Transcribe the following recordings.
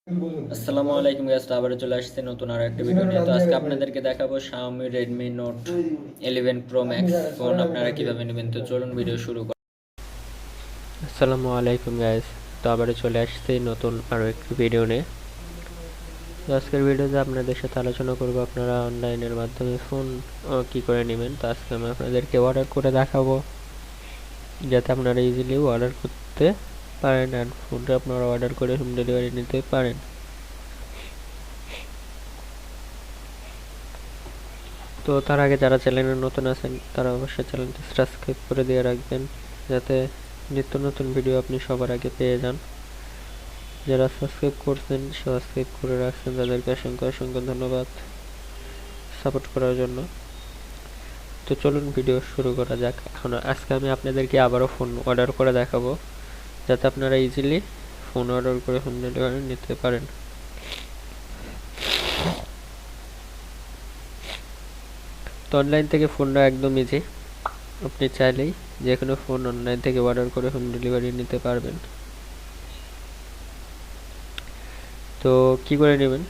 আসসালামু আলাইকুম গাইস, তো আবার চলে আসছে নতুন আর একটা ভিডিও নিয়ে। তো আজকে আপনাদেরকে দেখাবো Xiaomi Redmi Note 11 Pro Max phone আপনারা কিভাবে নেবেন। তো চলুন ভিডিও শুরু করি। আসসালামু আলাইকুম গাইস, তো আবারও চলে আসছি নতুন আরও একটি ভিডিও নিয়ে। তো আজকের ভিডিওতে আপনাদের সাথে আলোচনা করব আপনারা অনলাইনের মাধ্যমে ফোন কি করে নেবেন। তো আজকে আমি আপনাদেরকে অর্ডার করে দেখাবো, যাতে আপনারা ইজিলি অর্ডার করতে পারেন আর ফোনটা আপনারা অর্ডার করে হোম ডেলিভারি নিতে পারেন। তো তার আগে যারা চ্যানেলে নতুন আছেন তারা অবশ্যই চ্যানেলটি সাবস্ক্রাইব করে দিয়ে রাখবেন, যাতে নিত্য নতুন ভিডিও আপনি সবার আগে পেয়ে যান। যারা সাবস্ক্রাইব করছেন, সাবস্ক্রাইব করে রাখছেন, তাদেরকে অসংখ্য অসংখ্য ধন্যবাদ সাপোর্ট করার জন্য। তো চলুন ভিডিও শুরু করা যাক। এখন আজকে আমি আপনাদেরকে আবারও ফোন অর্ডার করে দেখাবো, যাতে আপনারা ইজিলি ফোন অর্ডার করে হোম ডেলিভারি নিতে পারেন। তো অনলাইন থেকে ফোনটা একদম ইজি, আপনি চাইলেই যে কোনো ফোন অনলাইন থেকে অর্ডার করে হোম ডেলিভারি নিতে পারবেন। তো কি করে নেবেন,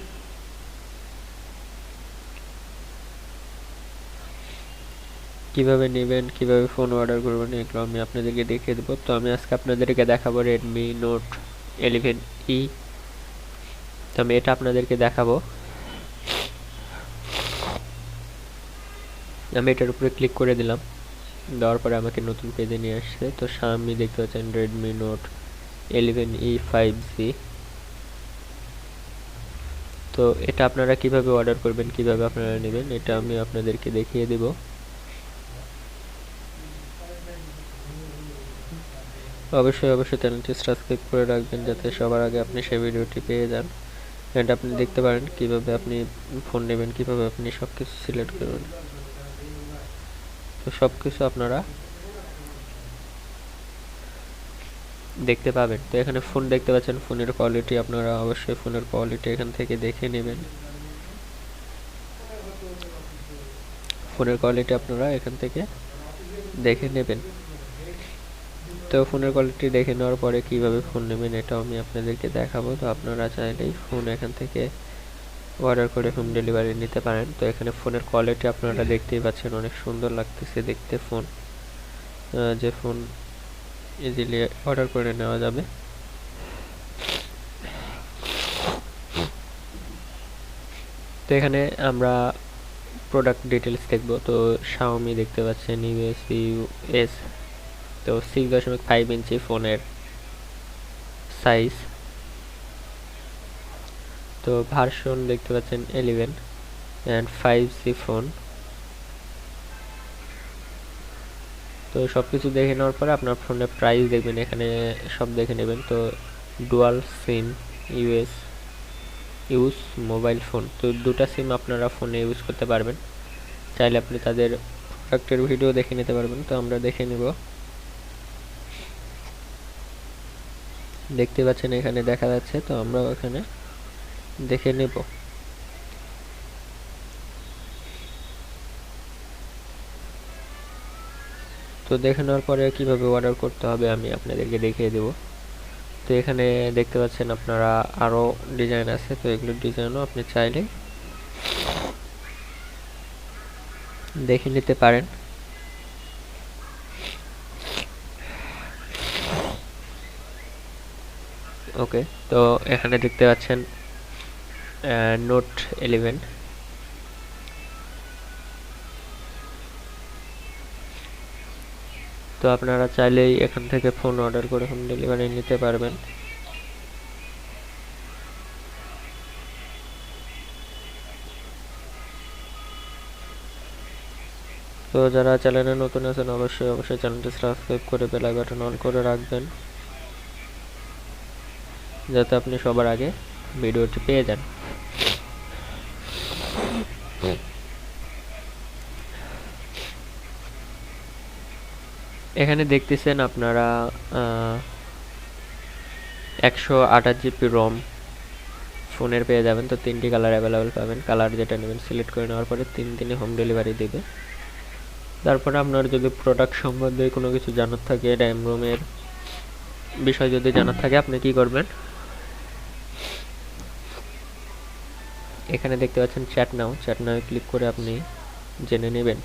কিভাবে নেবেন, কিভাবে ফোন অর্ডার করবেন, এগুলো আমি আপনাদেরকে দেখিয়ে দেবো। তো আমি আজকে আপনাদেরকে দেখাবো Redmi Note 11E। তো আমি এটা আপনাদেরকে দেখাবো। আমি এটার উপরে ক্লিক করে দিলাম, দেওয়ার পরে আমাকে নতুন পেজে নিয়ে আসছে। তো সামনে দেখতে পাচ্ছেন Redmi Note 11E 5G। তো এটা আপনারা কিভাবে অর্ডার করবেন, কিভাবে আপনারা নেবেন, এটা আমি আপনাদেরকে দেখিয়ে দেব। অবশ্যই চ্যানেলটি সাবস্ক্রাইব করে রাখবেন, যাতে সবার আগে আপনি সেই ভিডিওটি পেয়ে যান। এটা আপনি দেখতে পারেন কিভাবে আপনি ফোন নেবেন, কিভাবে আপনি সবকিছু সিলেক্ট করবেন। তো সবকিছু আপনারা দেখতে পাবেন। তো এখানে ফোন দেখতে পাচ্ছেন, ফোনের কোয়ালিটি আপনারা অবশ্যই ফোনের কোয়ালিটি এখান থেকে দেখে নেবেন। ফোনের কোয়ালিটি আপনারা এখান থেকে দেখে নেবেন। তো ফোনের কোয়ালিটি দেখে নেওয়ার পরে কিভাবে ফোন নেবেন এটাও আমি আপনাদেরকে দেখাবো। তো আপনারা চাইলেই ফোন এখান থেকে অর্ডার করে হোম ডেলিভারি নিতে পারেন। তো এখানে ফোনের কোয়ালিটি আপনারা দেখতেই পাচ্ছেন, অনেক সুন্দর লাগতেছে দেখতে ফোন, যে ফোন ইজিলি অর্ডার করে নেওয়া যাবে। তো এখানে আমরা প্রোডাক্ট ডিটেলস দেখব। তো Xiaomi দেখতে পাচ্ছেন ইউএস, তো 6.5 ইঞ্চি ফোনের সাইজ। তো ভার্সন দেখতে পাচ্ছেন 11 অ্যান্ড 5G ফোন। তো সব কিছু দেখে নেওয়ার পরে আপনার ফোনের প্রাইস দেখবেন, এখানে সব দেখে নেবেন। তো dual SIM use mobile phone, তো দুটা সিম আপনারা ফোনে ইউজ করতে পারবেন। চাইলে আপনি তাদের প্রোডাক্টের ভিডিও দেখে নিতে পারবেন। তো আমরা দেখে নেব। দেখতে পাচ্ছেন এখানে দেখা যাচ্ছে, তো আমরাও এখানে দেখে নেব। তো দেখে নেওয়ার পরে কিভাবে অর্ডার করতে হবে আমি আপনাদেরকে দেখিয়ে দেব। তো এখানে দেখতে পাচ্ছেন আপনারা আরও ডিজাইন আছে, তো এগুলোর ডিজাইনও আপনি চাইলে দেখে নিতে পারেন। ওকে, তো এখানে দেখতে পাচ্ছেন নোট 11। তো আপনারা চাইলেই এখান থেকে ফোন অর্ডার করে হোম ডেলিভারি নিতে পারবেন। তো যারা চ্যানেলে নতুন আছেন অবশ্যই চ্যানেলটি সাবস্ক্রাইব করে বেল বাটন অন করে রাখবেন, যাতে আপনি সবার আগে ভিডিওটি পেয়ে যান। এখানে দেখতেছেন আপনারা 128 GB রম ফোনের পেয়ে যাবেন। তো 3টি কালার অ্যাভেলেবেল পাবেন, কালার যেটা নেবেন সিলেক্ট করে নেওয়ার পরে 3 দিনে হোম ডেলিভারি দেবে। তারপরে আপনার যদি প্রোডাক্ট সম্বন্ধে কোনো কিছু জানার থাকে, র্যাম রোমের বিষয় যদি জানার থাকে, আপনি কি করবেন, এখানে দেখতে পাচ্ছেন চ্যাট নাও ক্লিক করে আপনি জেনে নেবেন।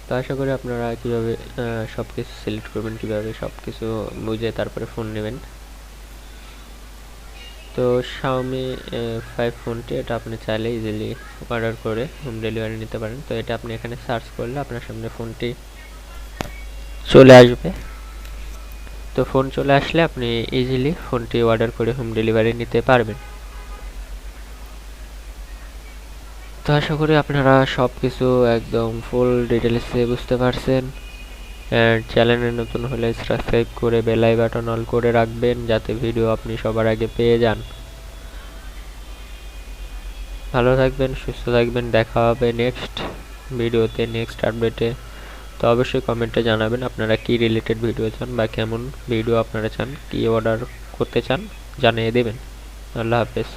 তো আশা করি আপনারা কীভাবে সব কিছু সিলেক্ট করবেন, কীভাবে সব কিছু বুঝে তারপরে ফোন নেবেন। তো Xiaomi 5 ফোনটি এটা আপনি চাইলে ইজিলি অর্ডার করে হোম ডেলিভারি নিতে পারেন। তো এটা আপনি এখানে সার্চ করলে আপনার সামনে ফোনটি চলে আসবে। তো ফোন চলে আসলে আপনি ইজিলি ফোনটি অর্ডার করে হোম ডেলিভারি নিতে পারবেন। তো আশা করি আপনারা সব কিছু একদম ফুল ডিটেলসে বুঝতে পারছেন। চ্যানেলে নতুন হলে সাবস্ক্রাইব করে বেল বাটন অল করে রাখবেন, যাতে ভিডিও আপনি সবার আগে পেয়ে যান। ভালো থাকবেন, সুস্থ থাকবেন, দেখা হবে নেক্সট ভিডিওতে, নেক্সট আপডেটে। তো অবশ্যই কমেন্টে জানাবেন আপনারা কি রিলেটেড ভিডিও চান বা কেমন ভিডিও আপনারা চান, কি অর্ডার করতে চান জানিয়ে দেবেন। আল্লাহ হাফেজ।